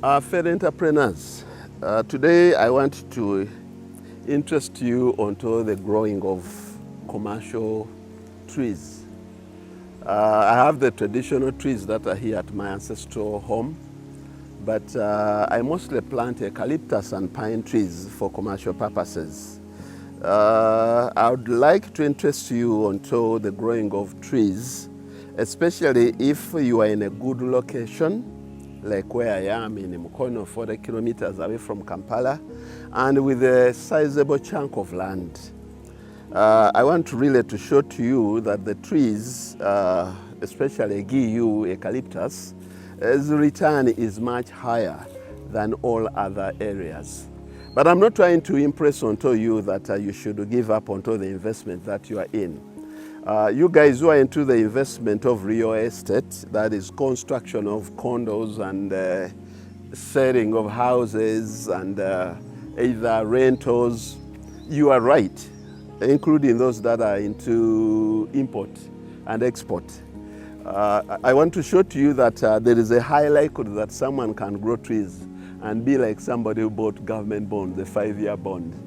Fellow entrepreneurs, today I want to interest you onto the growing of commercial trees. I have the traditional trees that are here at my ancestral home, but I mostly plant eucalyptus and pine trees for commercial purposes. I would like to interest you onto the growing of trees, especially if you are in a good location, like where I am in Mukono, 40 kilometers away from Kampala, and with a sizable chunk of land. I want really to show to you that the trees, especially GU eucalyptus, its return is much higher than all other areas. But I'm not trying to impress onto you that you should give up onto the investment that you are in. You guys who are into the investment of real estate, that is construction of condos and selling of houses and either rentals, you are right, including those that are into import and export. I want to show to you that there is a high likelihood that someone can grow trees and be like somebody who bought government bond, the 5-year bond.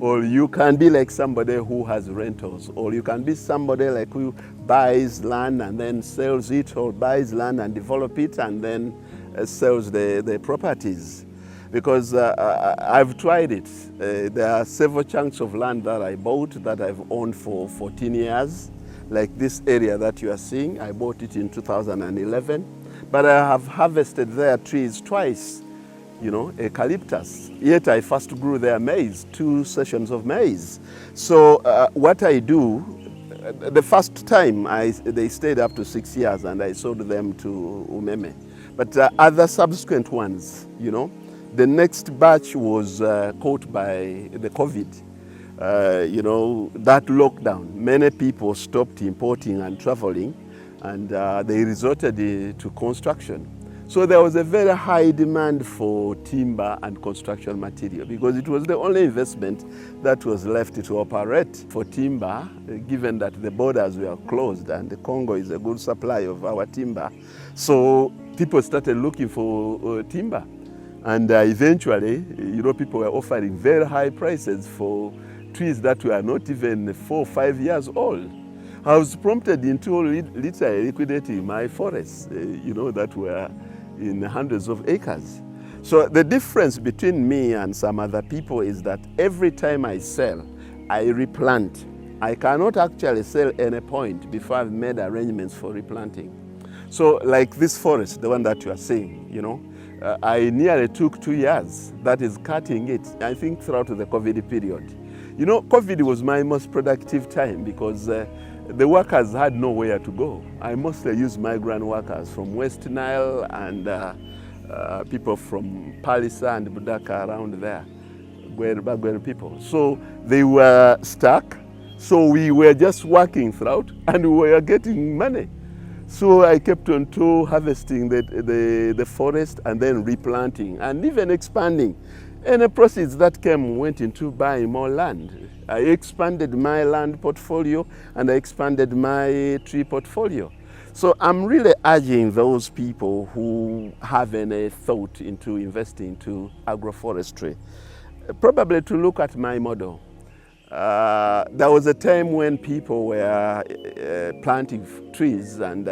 Or you can be like somebody who has rentals, or you can be somebody like who buys land and then sells it, or buys land and develop it and then sells the properties. Because I've tried it. There are several chunks of land that I bought that I've owned for 14 years, like this area that you are seeing. I bought it in 2011, but I have harvested their trees twice. You know, eucalyptus. Yet I first grew their maize, 2 sessions of maize. So what I do, the first time they stayed up to 6 years and I sold them to Umeme. But other subsequent ones, you know, the next batch was caught by the COVID. You know, that lockdown, many people stopped importing and traveling, and they resorted to construction. So there was a very high demand for timber and construction material because it was the only investment that was left to operate for timber, given that the borders were closed and the Congo is a good supply of our timber. So people started looking for timber. And eventually, you know, people were offering very high prices for trees that were not even 4 or 5 years old. I was prompted into literally liquidating my forests, you know, that were in hundreds of acres. So the difference between me and some other people is that every time I sell, I replant. I cannot actually sell any point before I've made arrangements for replanting. So like this forest, the one that you are seeing, you know, I nearly took 2 years, that is cutting it, I think throughout the COVID period. You know, COVID was my most productive time because the workers had nowhere to go. I mostly used migrant workers from West Nile and people from Palisa and Budaka around there, Bagwere people. So they were stuck, so we were just working throughout and we were getting money. So I kept on to harvesting the forest and then replanting and even expanding. And the proceeds that came went into buying more land. I expanded my land portfolio and I expanded my tree portfolio. So I'm really urging those people who have any thought into investing into agroforestry, probably to look at my model. There was a time when people were planting trees and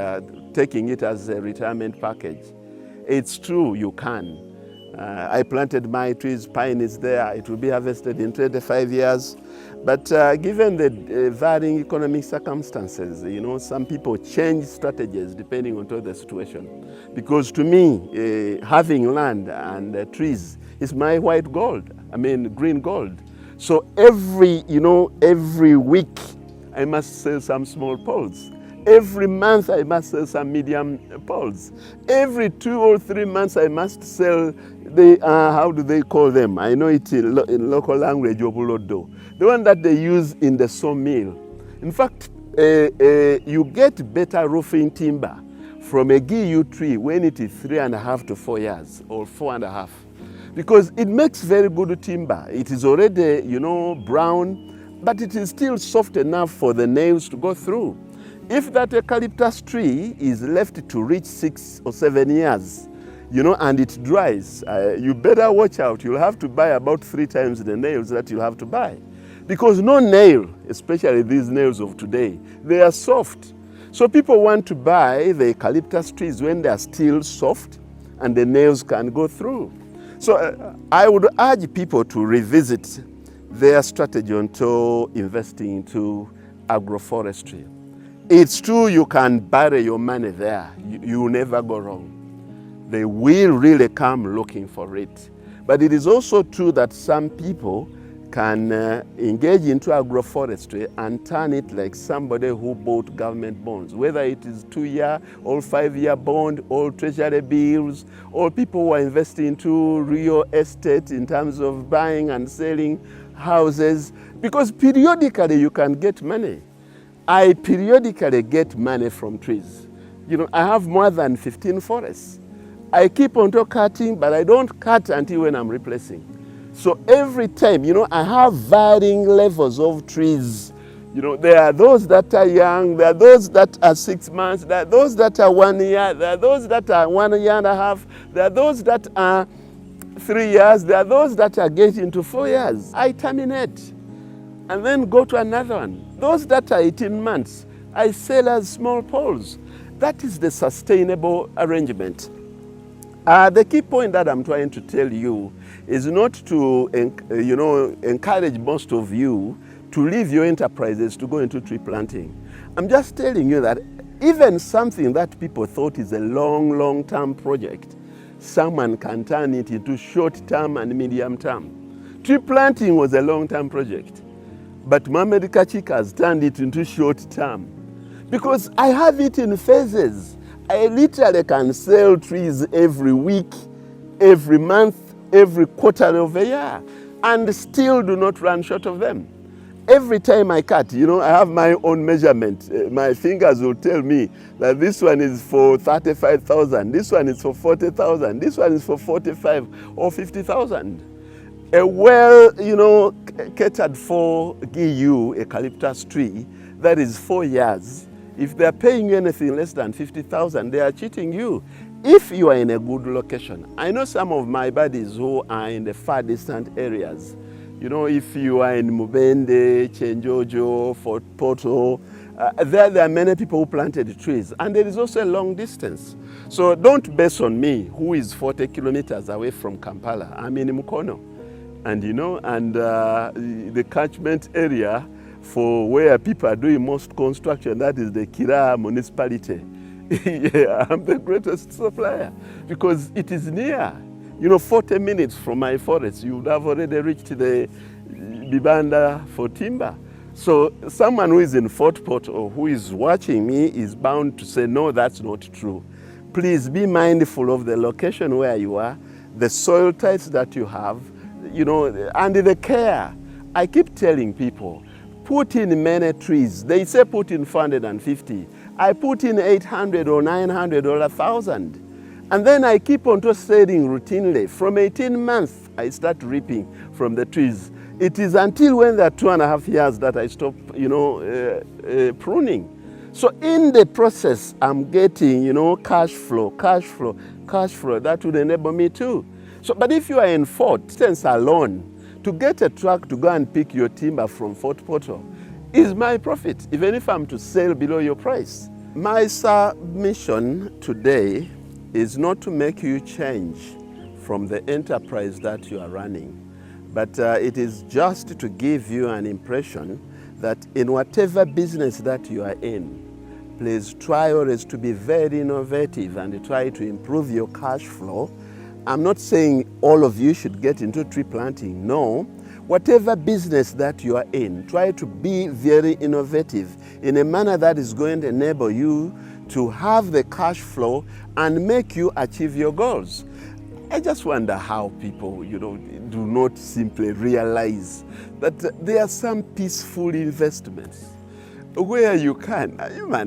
taking it as a retirement package. It's true, you can. I planted my trees, pine is there, it will be harvested in 25 years. But given the varying economic circumstances, you know, some people change strategies depending on the situation. Because to me, having land and trees is my white gold, green gold. So every week I must sell some small poles. Every month I must sell some medium poles. Every 2 or 3 months I must sell the, how do they call them? I know it in local language, obulodo. The one that they use in the sawmill. In fact, you get better roofing timber from a GU tree when it is 3.5 to 4 years or 4.5. Because it makes very good timber. It is already, you know, brown, but it is still soft enough for the nails to go through. If that eucalyptus tree is left to reach 6 or 7 years, and it dries. You better watch out. You'll have to buy about 3 times the nails that you'll have to buy. Because no nail, especially these nails of today, they are soft. So people want to buy the eucalyptus trees when they are still soft and the nails can go through. So I would urge people to revisit their strategy onto investing into agroforestry. It's true you can bury your money there. You will never go wrong. They will really come looking for it. But it is also true that some people can engage into agroforestry and turn it like somebody who bought government bonds, whether it is 2-year or 5-year bond or treasury bills, or people who are investing into real estate in terms of buying and selling houses, because periodically you can get money. I periodically get money from trees. I have more than 15 forests. I keep on cutting, but I don't cut until when I'm replacing. So every time, I have varying levels of trees. There are those that are young, there are those that are 6 months, there are those that are 1 year, there are those that are 1.5 years, there are those that are 3 years, there are those that are getting to 4 years. I terminate and then go to another one. Those that are 18 months, I sell as small poles. That is the sustainable arrangement. The key point that I'm trying to tell you is not to encourage most of you to leave your enterprises to go into tree planting. I'm just telling you that even something that people thought is a long-term project, someone can turn it into short-term and medium-term. Tree planting was a long-term project, but Mohammed Kakiika has turned it into short-term because I have it in phases. I literally can sell trees every week, every month, every quarter of a year, and still do not run short of them. Every time I cut, I have my own measurement. My fingers will tell me that this one is for 35,000, this one is for 40,000, this one is for 45 or 50,000. A well, catered for GU eucalyptus tree that is 4 years, if they are paying you anything less than 50,000, they are cheating you. If you are in a good location, I know some of my buddies who are in the far distant areas. If you are in Mubende, Chenjojo, Fort Portal, there are many people who planted trees, and there is also a long distance. So don't base on me, who is 40 kilometers away from Kampala. I'm in Mukono, and the catchment area for where people are doing most construction, that is the Kira municipality. Yeah, I'm the greatest supplier because it is near. 40 minutes from my forest, you would have already reached the Bibanda for timber. So someone who is in Fort Portal or who is watching me is bound to say, no, that's not true. Please be mindful of the location where you are, the soil types that you have, and the care. I keep telling people, put in many trees. They say put in 450. I put in 800 or 900 or 1,000. And then I keep on selling routinely. From 18 months, I start reaping from the trees. It is until when they're 2.5 years that I stop, pruning. So in the process, I'm getting, cash flow. That would enable me too. So, but if you are in Fort Distance alone, to get a truck to go and pick your timber from Fort Portal is my profit, even if I'm to sell below your price. My submission today is not to make you change from the enterprise that you are running, but it is just to give you an impression that in whatever business that you are in, please try always to be very innovative and try to improve your cash flow. I'm not saying all of you should get into tree planting, no. Whatever business that you are in, try to be very innovative in a manner that is going to enable you to have the cash flow and make you achieve your goals. I just wonder how people, do not simply realize that there are some peaceful investments where you can,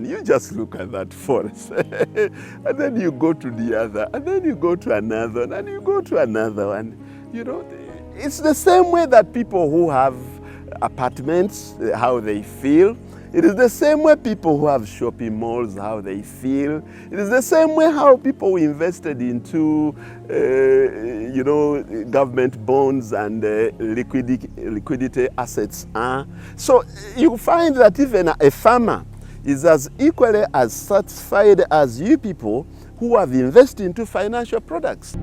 you just look at that forest and then you go to the other, and then you go to another, and you go to another one. It's the same way that people who have apartments, how they feel. It is the same way people who have shopping malls, how they feel. It is the same way how people who invested into, government bonds and liquidity assets are. So you find that even a farmer is as equally as satisfied as you people who have invested into financial products.